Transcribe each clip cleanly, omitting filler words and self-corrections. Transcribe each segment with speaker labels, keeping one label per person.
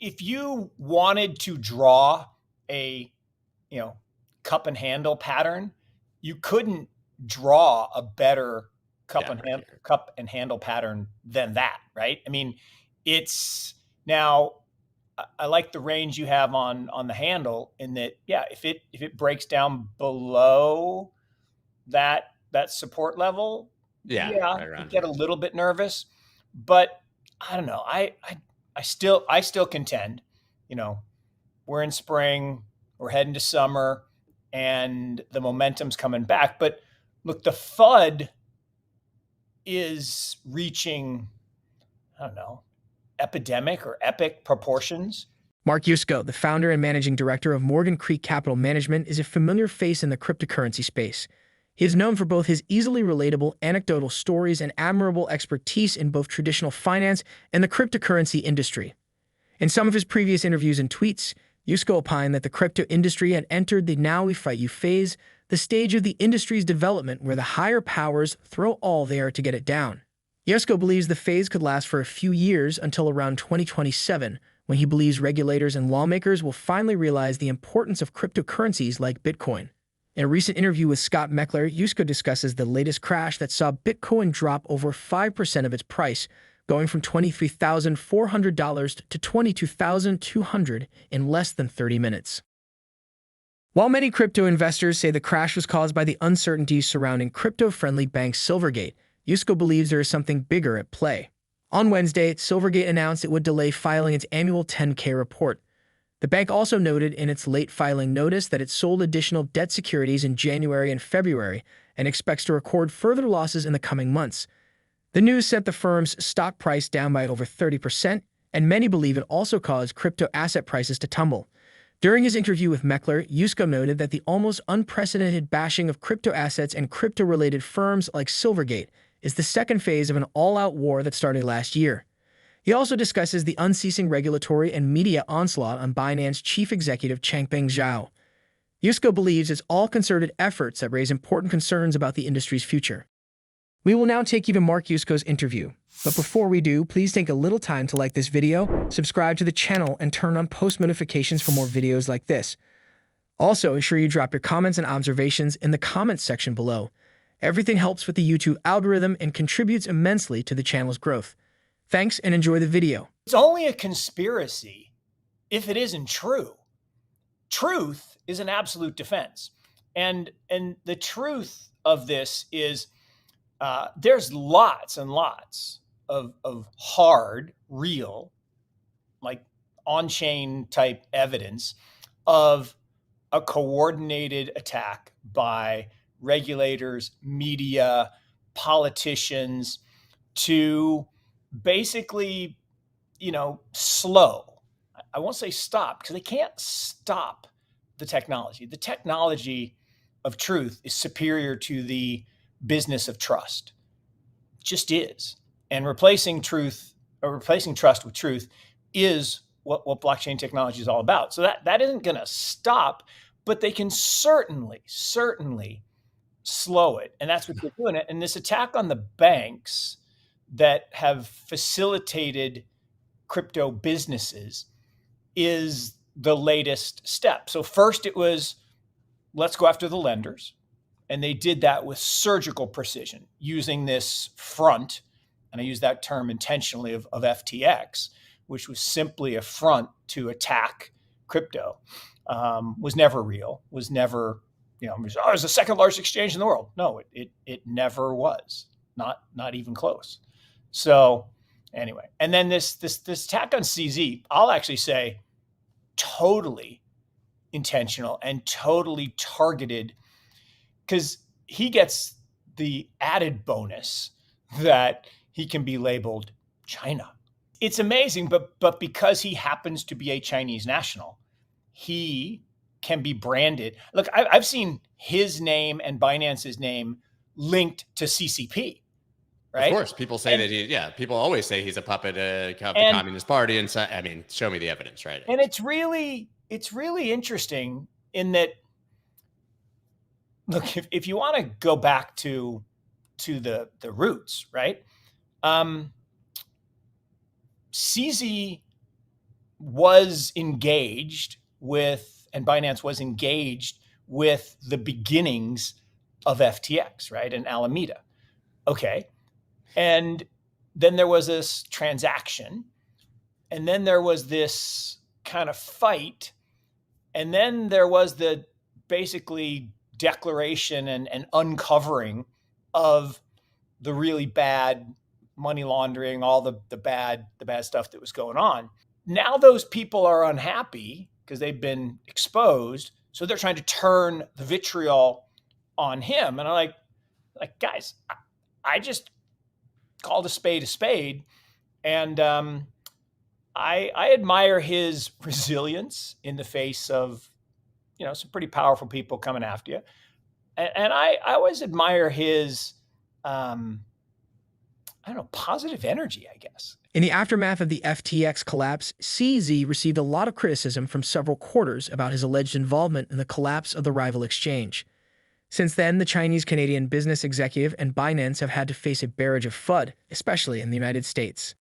Speaker 1: if you wanted to draw a, cup and handle pattern, you couldn't draw a better cup and handle pattern than that, right? I mean, it's now, I like the range you have on the handle in that, if it breaks down below that support level,
Speaker 2: right
Speaker 1: you get a little bit nervous. But I don't know. I still contend, we're in spring, we're heading to summer, and the momentum's coming back. But look, the FUD is reaching, I don't know, epidemic or epic proportions.
Speaker 3: Mark Yusko, the founder and managing director of Morgan Creek Capital Management, is a familiar face in the cryptocurrency space. He is known for both his easily relatable anecdotal stories and admirable expertise in both traditional finance and the cryptocurrency industry. In some of his previous interviews and tweets, Yusko opined that the crypto industry had entered the now we fight you phase, the stage of the industry's development where the higher powers throw all they are to get it down. Yusko believes the phase could last for a few years until around 2027, when he believes regulators and lawmakers will finally realize the importance of cryptocurrencies like Bitcoin. In a recent interview with Scott Melker, Yusko discusses the latest crash that saw Bitcoin drop over 5% of its price, going from $23,400 to $22,200 in less than 30 minutes. While many crypto investors say the crash was caused by the uncertainties surrounding crypto-friendly bank Silvergate, Yusko believes there is something bigger at play. On Wednesday, Silvergate announced it would delay filing its annual 10K report. The bank also noted in its late filing notice that it sold additional debt securities in January and February and expects to record further losses in the coming months. The news sent the firm's stock price down by over 30%, and many believe it also caused crypto asset prices to tumble. During his interview with Melker, Yusko noted that the almost unprecedented bashing of crypto assets and crypto-related firms like Silvergate is the second phase of an all-out war that started last year. He also discusses the unceasing regulatory and media onslaught on Binance chief executive Changpeng Zhao. Yusko believes it's all concerted efforts that raise important concerns about the industry's future. We will now take you to Mark Yusko's interview. But before we do, please take a little time to like this video, subscribe to the channel, and turn on post notifications for more videos like this. Also, ensure you drop your comments and observations in the comments section below. Everything helps with the YouTube algorithm and contributes immensely to the channel's growth. Thanks and enjoy the video.
Speaker 1: It's only a conspiracy if it isn't true. Truth is an absolute defense. And the truth of this is there's lots and lots of hard, real, like on-chain type evidence of a coordinated attack by regulators, media, politicians to basically, slow. I won't say stop because they can't stop the technology. The technology of truth is superior to the business of trust. It just is. And replacing trust with truth is what blockchain technology is all about. So that isn't going to stop, but they can certainly slow it. And that's what they're doing. And this attack on the banks that have facilitated crypto businesses is the latest step. So first it was, let's go after the lenders. And they did that with surgical precision using this front, and I use that term intentionally, of FTX, which was simply a front to attack crypto. Was never real, was never, it was the second largest exchange in the world. No, it never was, not even close. So anyway, and then this attack on CZ, I'll actually say totally intentional and totally targeted, because he gets the added bonus that he can be labeled China. It's amazing, but because he happens to be a Chinese national, he can be branded. Look, I've seen his name and Binance's name linked to CCP. Right?
Speaker 2: Of course, people say people always say he's a puppet of the Communist Party. And so, show me the evidence, right?
Speaker 1: And it's really interesting in that, look, if you want to go back to the roots, right? CZ was engaged with, and Binance was engaged with the beginnings of FTX, right? And Alameda. Okay. And then there was this transaction, and then there was this kind of fight, and then there was the basically declaration and uncovering of the really bad money laundering, all the bad stuff that was going on. Now those people are unhappy because they've been exposed, so they're trying to turn the vitriol on him. And I'm like guys, I just called a spade, and I admire his resilience in the face of some pretty powerful people coming after you, and I always admire his positive energy, I guess.
Speaker 3: In the aftermath of the FTX collapse, CZ received a lot of criticism from several quarters about his alleged involvement in the collapse of the rival exchange. Since then, the Chinese-Canadian business executive and Binance have had to face a barrage of FUD, especially in the United States.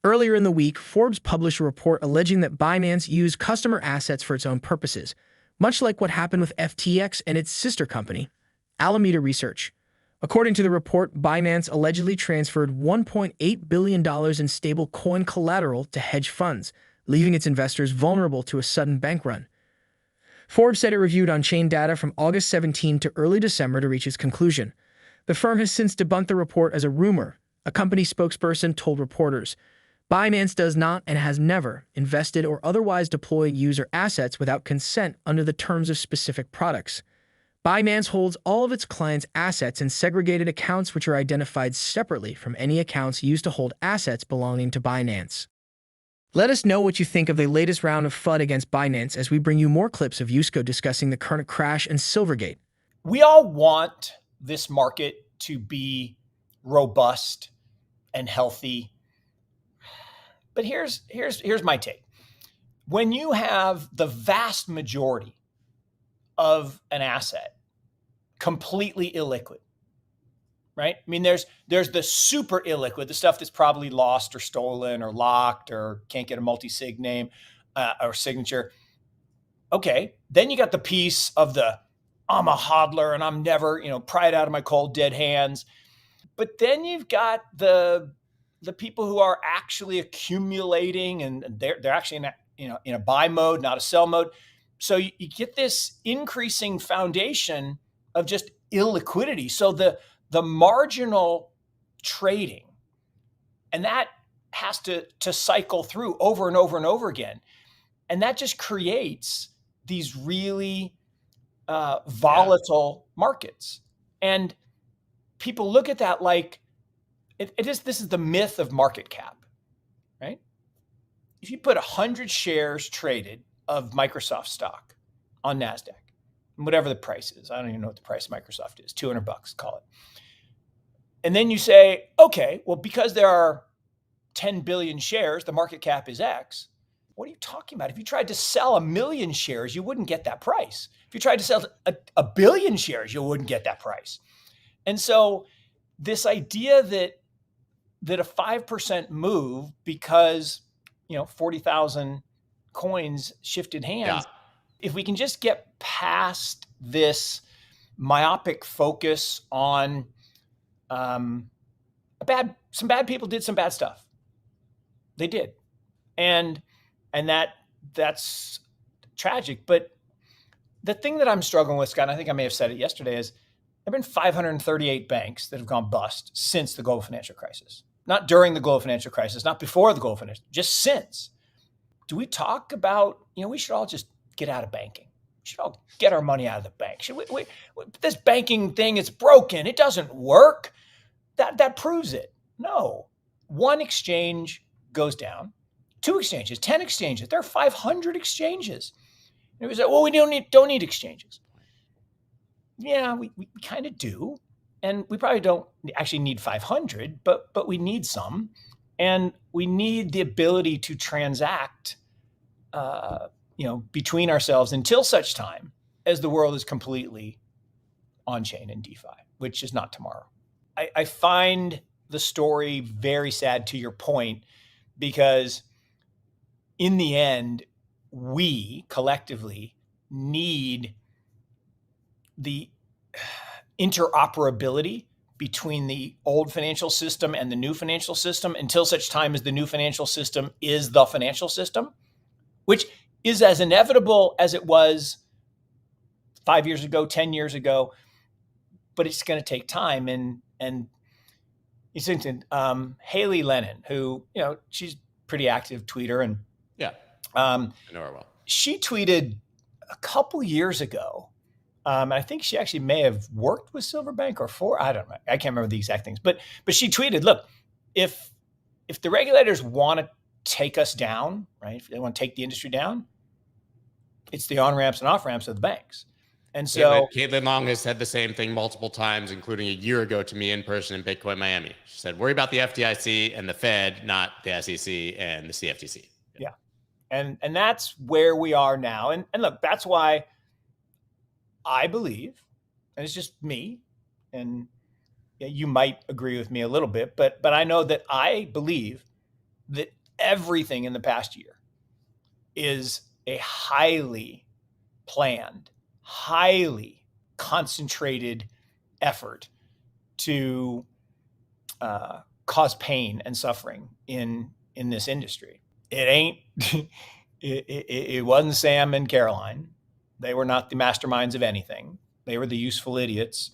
Speaker 3: Earlier in the week, Forbes published a report alleging that Binance used customer assets for its own purposes, much like what happened with FTX and its sister company, Alameda Research. According to the report, Binance allegedly transferred $1.8 billion in stable coin collateral to hedge funds, leaving its investors vulnerable to a sudden bank run. Forbes said it reviewed on-chain data from August 17 to early December to reach its conclusion. The firm has since debunked the report as a rumor. A company spokesperson told reporters, Binance does not and has never invested or otherwise deployed user assets without consent under the terms of specific products. Binance holds all of its clients' assets in segregated accounts which are identified separately from any accounts used to hold assets belonging to Binance. Let us know what you think of the latest round of FUD against Binance as we bring you more clips of Yusko discussing the current crash and Silvergate.
Speaker 1: We all want this market to be robust and healthy. But here's my take. When you have the vast majority of an asset completely illiquid, right? I mean, there's the super illiquid, the stuff that's probably lost or stolen or locked or can't get a multi-sig name or signature. Okay, then you got the piece of the I'm a hodler and I'm never, pry it out of my cold dead hands. But then you've got the people who are actually accumulating, and they're actually in a buy mode, not a sell mode. So you get this increasing foundation of just illiquidity. So the marginal trading, and that has to cycle through over and over and over again. And that just creates these really volatile markets. And people look at that like this is the myth of market cap, right? If you put 100 shares traded of Microsoft stock on NASDAQ, whatever the price is, I don't even know what the price of Microsoft is, $200, call it. And then you say, okay, well, because there are 10 billion shares, the market cap is X. What are you talking about? If you tried to sell 1 million shares, you wouldn't get that price. If you tried to sell a billion shares, you wouldn't get that price. And so this idea that a 5% move because 40,000 coins shifted hands, if we can just get past this myopic focus on some bad people did some bad stuff. They did. And that's tragic. But the thing that I'm struggling with, Scott, and I think I may have said it yesterday, is there have been 538 banks that have gone bust since the global financial crisis. Not during the global financial crisis, not before the global financial, just since. Do we talk about, we should all just get out of banking. We should all get our money out of the bank. Should we this banking thing is broken. It doesn't work. That proves it. No. One exchange goes down. 2 exchanges, 10 exchanges. There are 500 exchanges. And we say, well, we don't need exchanges. Yeah, we kind of do. And we probably don't actually need 500, but we need some. And we need the ability to transact, between ourselves until such time as the world is completely on-chain and DeFi, which is not tomorrow. I find the story very sad, to your point, because in the end, we collectively need the interoperability between the old financial system and the new financial system until such time as the new financial system is the financial system, which is as inevitable as it was 5 years ago, 10 years ago, but it's going to take time. And you think Haley Lennon, who, she's a pretty active tweeter, and
Speaker 2: yeah, I know her well.
Speaker 1: She tweeted a couple years ago. I think she actually may have worked with Silverbank I don't know. I can't remember the exact things, but she tweeted, look, if the regulators want to take us down, right? If they want to take the industry down, it's the on-ramps and off-ramps of the banks. And so
Speaker 2: Caitlin Long has said the same thing multiple times, including a year ago to me in person in Bitcoin Miami. She said, worry about the FDIC and the Fed, not the SEC and the CFTC.
Speaker 1: Yeah. And that's where we are now. And look, that's why I believe, and it's just me, and you might agree with me a little bit, but I know that I believe that everything in the past year is a highly planned, highly concentrated effort to cause pain and suffering in this industry. It ain't, it wasn't Sam and Caroline. They were not the masterminds of anything. They were the useful idiots.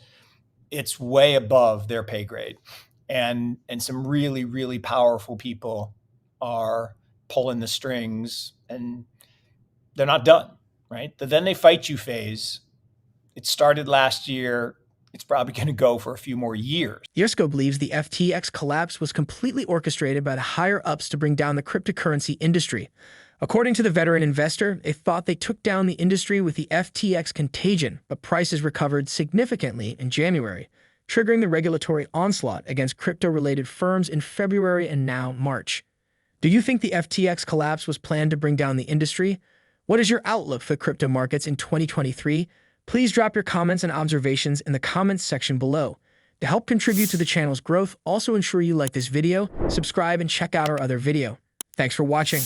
Speaker 1: It's way above their pay grade. And some really, really powerful people are pulling the strings, and they're not done, right? The then they fight you phase, it started last year. It's probably going to go for a few more years.
Speaker 3: Yusko believes the FTX collapse was completely orchestrated by the higher-ups to bring down the cryptocurrency industry. According to the veteran investor, they thought they took down the industry with the FTX contagion, but prices recovered significantly in January, triggering the regulatory onslaught against crypto-related firms in February and now March. Do you think the FTX collapse was planned to bring down the industry? What is your outlook for crypto markets in 2023? Please drop your comments and observations in the comments section below. To help contribute to the channel's growth, also ensure you like this video, subscribe, and check out our other video. Thanks for watching.